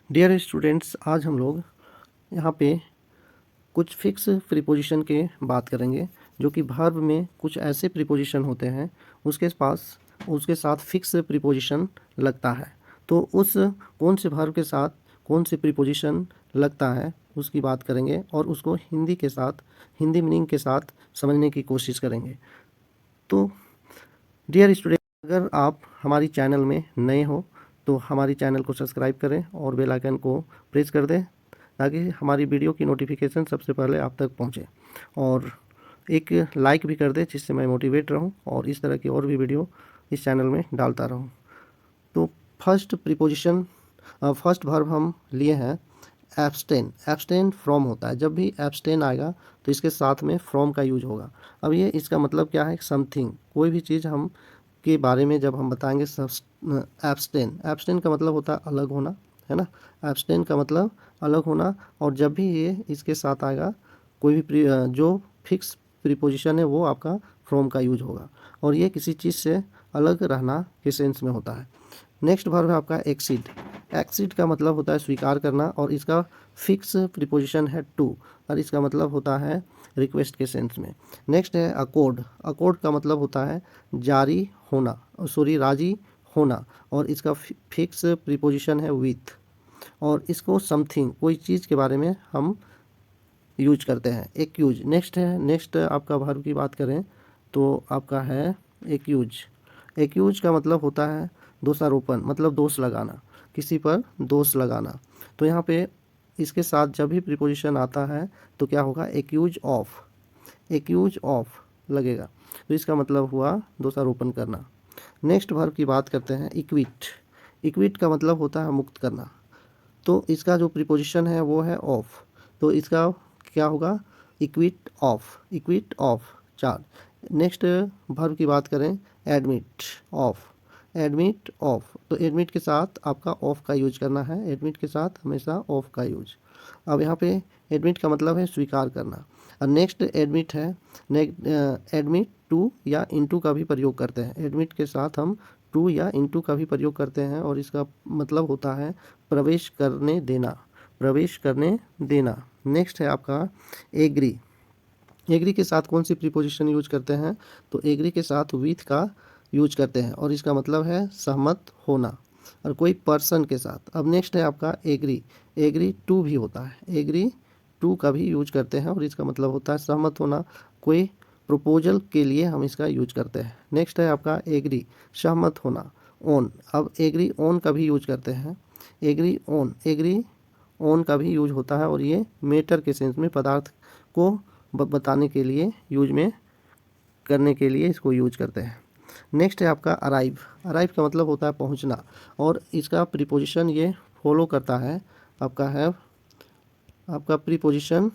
Dear students, आज हम लोग यहाँ पे कुछ फिक्स प्रीपोजिशन के बात करेंगे जो कि वर्ब में कुछ ऐसे प्रीपोजिशन होते हैं उसके साथ फिक्स प्रीपोजिशन लगता है। तो उस कौन से वर्ब के साथ कौन से प्रीपोजिशन लगता है उसकी बात करेंगे और उसको हिंदी मीनिंग के साथ समझने की कोशिश करेंगे। तो डियर स्टूडेंट, अगर आप हमारी चैनल में नए हो तो हमारी चैनल को सब्सक्राइब करें और बेल आइकन को प्रेस कर दें ताकि हमारी वीडियो की नोटिफिकेशन सबसे पहले आप तक पहुंचे, और एक लाइक भी कर दें जिससे मैं मोटिवेट रहूं और इस तरह की और भी वीडियो इस चैनल में डालता रहूं। तो फर्स्ट वर्ब हम लिए हैं एब्सटेन। एब्सटेन फ्रॉम होता है। जब भी एब्सटेन आएगा तो इसके साथ में फ्रॉम का यूज होगा। अब ये इसका मतलब क्या है? समथिंग, कोई भी चीज़ हम के बारे में जब हम बताएंगे एब्सटेन, एब्सटेन का मतलब होता है अलग होना, है ना। एब्सटेन का मतलब अलग होना, और जब भी ये इसके साथ आएगा कोई भी जो फिक्स प्रीपोजिशन है वो आपका फ्रॉम का यूज होगा, और ये किसी चीज़ से अलग रहना के सेंस में होता है। नेक्स्ट वर्ब है आपका एक्सीड। एक्सीड का मतलब होता है स्वीकार करना, और इसका फिक्स प्रीपोजिशन है टू, और इसका मतलब होता है रिक्वेस्ट के सेंस में। नेक्स्ट है अकॉर्ड। अकॉर्ड का मतलब होता है जारी होना, राजी होना, और इसका फिक्स प्रीपोजिशन है विथ, और इसको समथिंग, कोई चीज़ के बारे में हम यूज करते हैं। एक्यूज नेक्स्ट आपका वर्ब की बात करें तो आपका है एक्यूज। एक्यूज का मतलब होता है दोषारोपण, मतलब दोष लगाना, किसी पर दोष लगाना। तो यहाँ पे इसके साथ जब भी प्रीपोजिशन आता है तो क्या होगा? एक्यूज ऑफ लगेगा, तो इसका मतलब हुआ दोषारोपण करना। नेक्स्ट वर्ब की बात करते हैं इक्विट। इक्विट का मतलब होता है मुक्त करना, तो इसका जो प्रीपोजिशन है वो है ऑफ, तो इसका क्या होगा? इक्विट ऑफ चार। नेक्स्ट वर्ब की बात करें एडमिट ऑफ, तो एडमिट के साथ आपका ऑफ का यूज करना है, एडमिट के साथ हमेशा ऑफ का यूज। अब यहाँ पे एडमिट का मतलब है स्वीकार करना, और नेक्स्ट एडमिट है, एडमिट टू या इनटू का भी प्रयोग करते हैं। एडमिट के साथ हम टू या इनटू का भी प्रयोग करते हैं, और इसका मतलब होता है प्रवेश करने देना। नेक्स्ट है आपका एग्री। एग्री के साथ कौन सी प्रीपोजिशन यूज करते हैं? तो एग्री के साथ विथ का यूज करते हैं, और इसका मतलब है सहमत होना, और कोई पर्सन के साथ। अब नेक्स्ट है आपका एग्री टू भी होता है, एग्री टू का भी यूज करते हैं, और इसका मतलब होता है सहमत होना, कोई प्रपोजल के लिए हम इसका यूज करते हैं। नेक्स्ट है आपका एग्री सहमत होना, ऑन। अब एग्री ऑन का भी यूज करते हैं, एग्री ऑन का भी यूज होता है, और ये मैटर के सेंस में, पदार्थ को बताने के लिए करने के लिए इसको यूज करते हैं। नेक्स्ट है आपका अराइव। अराइव का मतलब होता है पहुंचना, और इसका प्रीपोजिशन ये फॉलो करता है, आपका प्रीपोजिशन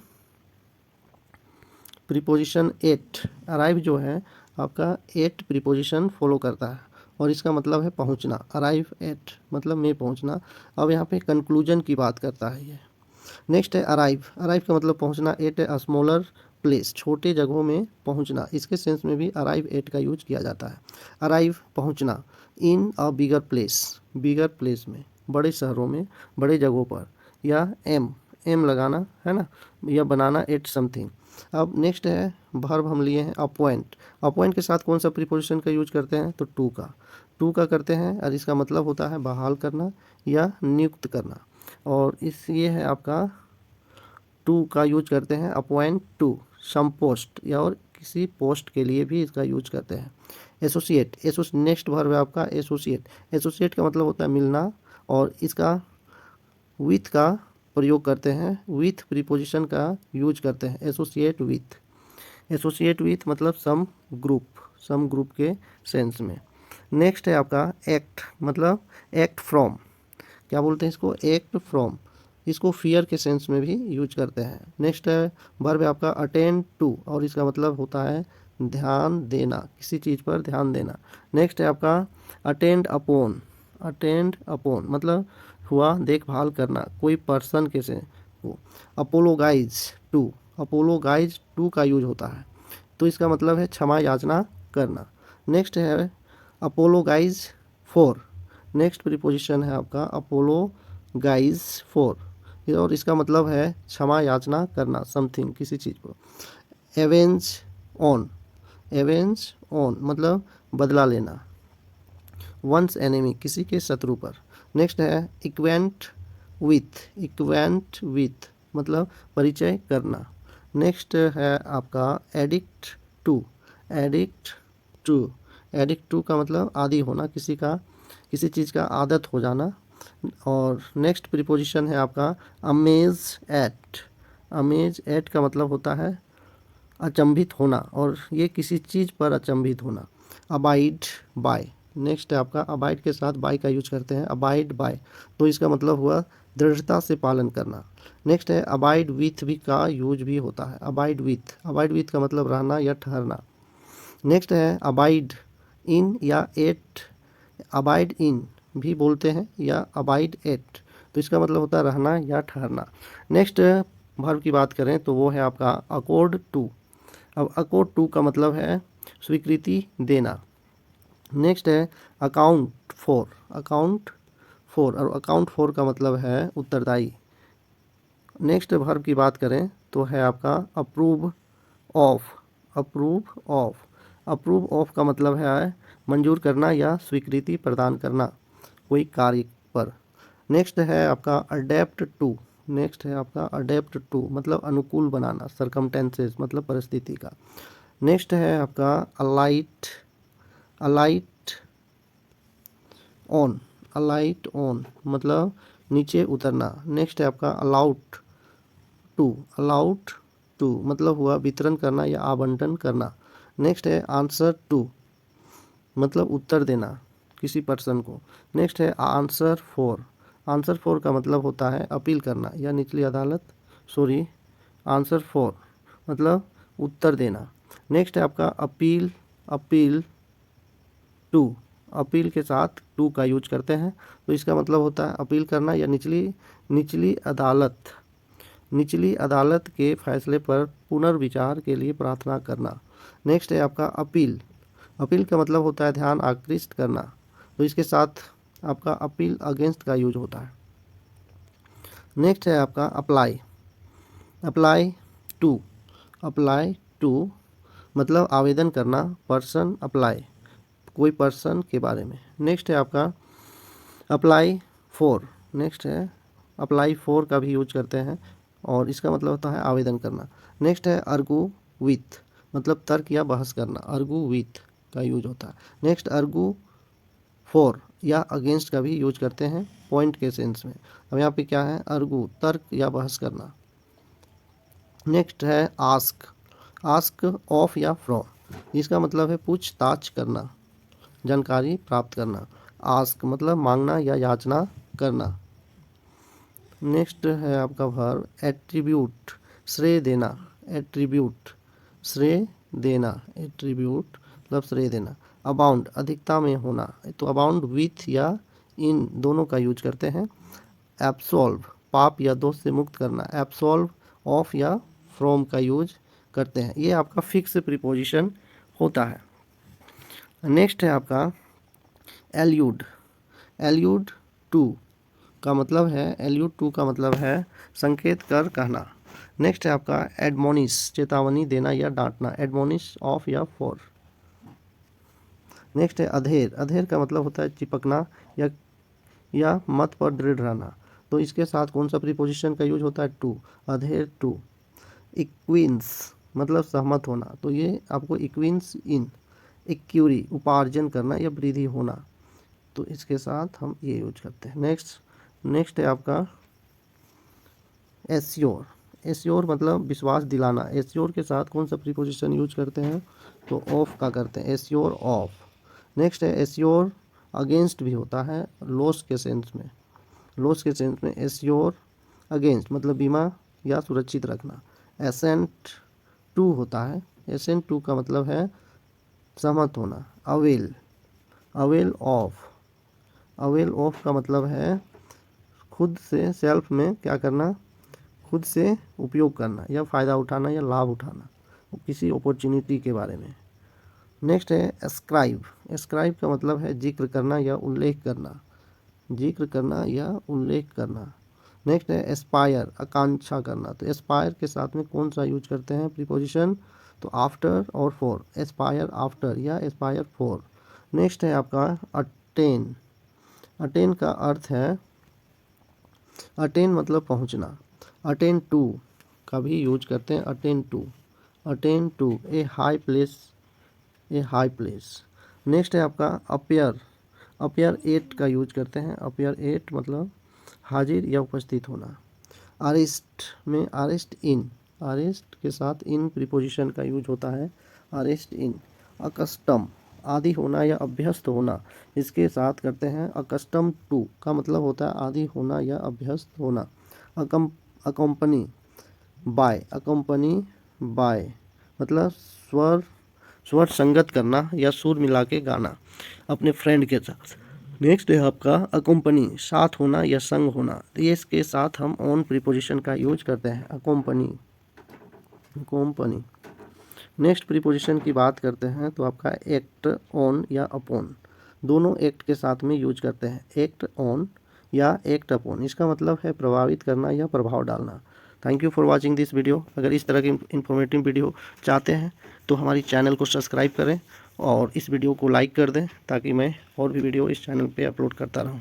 एट। अराइव जो है आपका एट प्रीपोजिशन फॉलो करता है, और इसका मतलब है पहुंचना। अराइव एट मतलब में पहुंचना। अब यहाँ पे कंक्लूजन की बात करता है ये। नेक्स्ट है अराइव। अराइव का मतलब पहुंचना। एट ए स्मॉलर प्लेस, छोटे जगहों में पहुंचना, इसके सेंस में भी अराइव एट का यूज किया जाता है। अराइव पहुंचना इन अ बिगर प्लेस में, बड़े शहरों में, बड़े जगहों पर, या एम लगाना है ना, या बनाना एट समथिंग। अब नेक्स्ट है वर्ब हम लिए हैं अपॉइंट। अपॉइंट के साथ कौन सा प्रीपोजिशन का यूज करते हैं? तो टू का करते हैं, और इसका मतलब होता है बहाल करना या नियुक्त करना, और ये है आपका टू का यूज करते हैं अपॉइंट टू सम पोस्ट, या और किसी पोस्ट के लिए भी इसका यूज करते हैं। एसोसिएट नेक्स्ट वर्ब है आपका एसोसिएट का मतलब होता है मिलना, और इसका विथ का प्रयोग करते हैं, विथ प्रीपोजिशन का यूज करते हैं। एसोसिएट विथ मतलब सम ग्रुप के सेंस में। नेक्स्ट है आपका एक्ट, मतलब एक्ट फ्रॉम, क्या बोलते हैं इसको? एक्ट फ्रॉम, इसको फियर के सेंस में भी यूज करते हैं। नेक्स्ट है वर्ब है आपका अटेंड टू, और इसका मतलब होता है ध्यान देना, किसी चीज़ पर ध्यान देना। नेक्स्ट है आपका अटेंड अपॉन मतलब हुआ देखभाल करना, कोई पर्सन के से हो। अपोलोगाइज टू का यूज होता है, तो इसका मतलब है क्षमा याचना करना। नेक्स्ट है अपोलोगाइज फॉर। नेक्स्ट प्रीपोजिशन है आपका गाइज फॉर, और इसका मतलब है क्षमा याचना करना, समथिंग किसी चीज़ को। एवेंज ऑन, एवेंज ऑन मतलब बदला लेना। वंस एनिमी किसी के शत्रु पर। नेक्स्ट है इक्वेंट विथ, इक्वेंट विथ मतलब परिचय करना। नेक्स्ट है आपका addict to, addict to, addict to का मतलब आदी होना, किसी का किसी चीज़ का आदत हो जाना। और नेक्स्ट प्रीपोजिशन है आपका अमेज एट, अमेज एट का मतलब होता है अचंभित होना, और ये किसी चीज़ पर अचंभित होना। अबाइड बाय, नेक्स्ट है आपका अबाइड के साथ बाय का यूज करते हैं, अबाइड बाय, तो इसका मतलब हुआ दृढ़ता से पालन करना। नेक्स्ट है अबाइड विथ भी का यूज भी होता है, अबाइड विथ, अबाइड विथ का मतलब रहना या ठहरना। नेक्स्ट है अबाइड इन या एट, अबाइड इन भी बोलते हैं या अबाइड एट, तो इसका मतलब होता है रहना या ठहरना। नेक्स्ट वर्ब की बात करें तो वो है आपका अकॉर्ड टू। अब अकॉर्ड टू का मतलब है स्वीकृति देना। नेक्स्ट है अकाउंट फॉर, अकाउंट फॉर, और अकाउंट फॉर का मतलब है उत्तरदायी। नेक्स्ट वर्ब की बात करें तो है आपका approve of, approve of, approve of का मतलब है मंजूर करना या स्वीकृति प्रदान करना कोई कार्य पर। नेक्स्ट है आपका अडेप्ट टू, नेक्स्ट है आपका अडेप्ट टू मतलब अनुकूल बनाना, सरकमटेंसेस मतलब परिस्थिति का। नेक्स्ट है आपका alight, alight on, alight on मतलब नीचे उतरना। नेक्स्ट है आपका अलाउट टू, अलाउट टू मतलब हुआ वितरण करना या आवंटन करना। नेक्स्ट है आंसर टू मतलब उत्तर देना किसी पर्सन को। नेक्स्ट है आंसर फॉर, आंसर फॉर का मतलब होता है अपील करना या निचली अदालत, सॉरी, आंसर फॉर मतलब उत्तर देना। नेक्स्ट है आपका अपील, अपील टू, अपील के साथ टू का यूज करते हैं, तो इसका मतलब होता है अपील करना या निचली निचली अदालत, निचली अदालत के फैसले पर पुनर्विचार के लिए प्रार्थना करना। नेक्स्ट है आपका अपील, अपील का मतलब होता है ध्यान आकृष्ट करना, तो इसके साथ आपका अपील अगेंस्ट का यूज होता है। नेक्स्ट है आपका apply, apply to, apply to मतलब आवेदन करना, पर्सन अप्लाई कोई पर्सन के बारे में। नेक्स्ट है आपका अप्लाई फॉर, नेक्स्ट है अप्लाई फॉर का भी यूज करते हैं और इसका मतलब होता है आवेदन करना। नेक्स्ट है अर्गू विथ मतलब तर्क या बहस करना, अर्गू विथ का यूज होता है। नेक्स्ट अर्गू फॉर या अगेंस्ट का भी यूज करते हैं पॉइंट के सेंस में। अब यहाँ पे क्या है अर्गू तर्क या बहस करना। नेक्स्ट है आस्क, आस्क ऑफ या फ्रॉम, इसका मतलब है पूछताछ करना, जानकारी प्राप्त करना। आस्क मतलब मांगना या याचना करना। नेक्स्ट है आपका वर्ब एट्रीब्यूट, श्रेय देना, एट्रीब्यूट श्रेय देना, एट्रीब्यूट मतलब श्रेय देना। अबाउंड अधिकता में होना, तो अबाउंड विथ या इन दोनों का यूज करते हैं। एब्सॉल्व पाप या दोष से मुक्त करना, एब्सॉल्व ऑफ या फ्रॉम का यूज करते हैं। ये आपका फिक्स प्रीपोजिशन होता है। नेक्स्ट है आपका एल्यूड, एल्यूड टू का मतलब है, एल्यूड टू का मतलब है संकेत कर कहना। नेक्स्ट है आपका एडमोनिश चेतावनी देना या डांटना, एडमोनिश ऑफ या फॉर। नेक्स्ट है अधेर, अधेर का मतलब होता है चिपकना या मत पर दृढ़ रहना, तो इसके साथ कौन सा प्रीपोजिशन का यूज होता है टू, अधेर टू। इक्विंस मतलब सहमत होना, तो ये आपको इक्विंस इन, इक्यूरी उपार्जन करना या वृद्धि होना, तो इसके साथ हम ये यूज करते हैं। नेक्स्ट है आपका एश्योर, एश्योर मतलब विश्वास दिलाना, एश्योर के साथ कौन सा प्रीपोजिशन यूज करते हैं तो ऑफ का करते हैं, एश्योर ऑफ। नेक्स्ट है एश्योर अगेंस्ट भी होता है लॉस के सेंस में, लॉस के सेंस में एश्योर अगेंस्ट मतलब बीमा या सुरक्षित रखना। एसेंट टू होता है, एसेंट टू का मतलब है सहमत होना। Avail, avail of, avail of का मतलब है खुद से सेल्फ में क्या करना, खुद से उपयोग करना या फ़ायदा उठाना या लाभ उठाना किसी अपॉर्चुनिटी के बारे में। नेक्स्ट है एस्क्राइब, एस्क्राइब का मतलब है जिक्र करना या उल्लेख करना, जिक्र करना या उल्लेख करना। नेक्स्ट है एस्पायर, आकांक्षा करना। तो एस्पायर के साथ में कौन सा यूज करते हैं प्रीपोजिशन, तो आफ्टर और फॉर, एस्पायर आफ्टर या एस्पायर फॉर। नेक्स्ट है आपका अटेन। अटेन का अर्थ है, अटेन मतलब पहुंचना। अटेन टू का भी यूज करते हैं, attain to, attain to a high place, a high place. Next है आपका अपियर। अपियर एट का यूज करते हैं, अपियर एट मतलब हाजिर या उपस्थित होना। अरेस्ट में अरेस्ट इन, अरेस्ट के साथ इन प्रीपोजिशन का यूज होता है, अरेस्ट इन। अकस्टम आदि होना या अभ्यस्त होना, इसके साथ करते हैं अकस्टम टू का मतलब होता है आदि होना या अभ्यस्त होना। अकम्पनी बाय, अकम्पनी बाय मतलब स्वर संगत करना या सुर मिला के गाना अपने फ्रेंड के साथ। नेक्स्ट है आपका अकम्पनी साथ होना या संग होना। तो ये इसके साथ हम ऑन प्रीपोजिशन का यूज करते हैं, अकम्पनी, अकम्पनी। नेक्स्ट प्रीपोजिशन की बात करते हैं तो आपका एक्ट ऑन या अपॉन, दोनों एक्ट के साथ में यूज करते हैं, एक्ट ऑन या एक्ट अपॉन। इसका मतलब है प्रभावित करना या प्रभाव डालना। Thank you for watching this video. अगर इस तरह की इंफॉर्मेटिव वीडियो चाहते हैं तो हमारी चैनल को सब्सक्राइब करें और इस वीडियो को लाइक कर दें ताकि मैं और भी वीडियो इस चैनल पे अपलोड करता रहूं।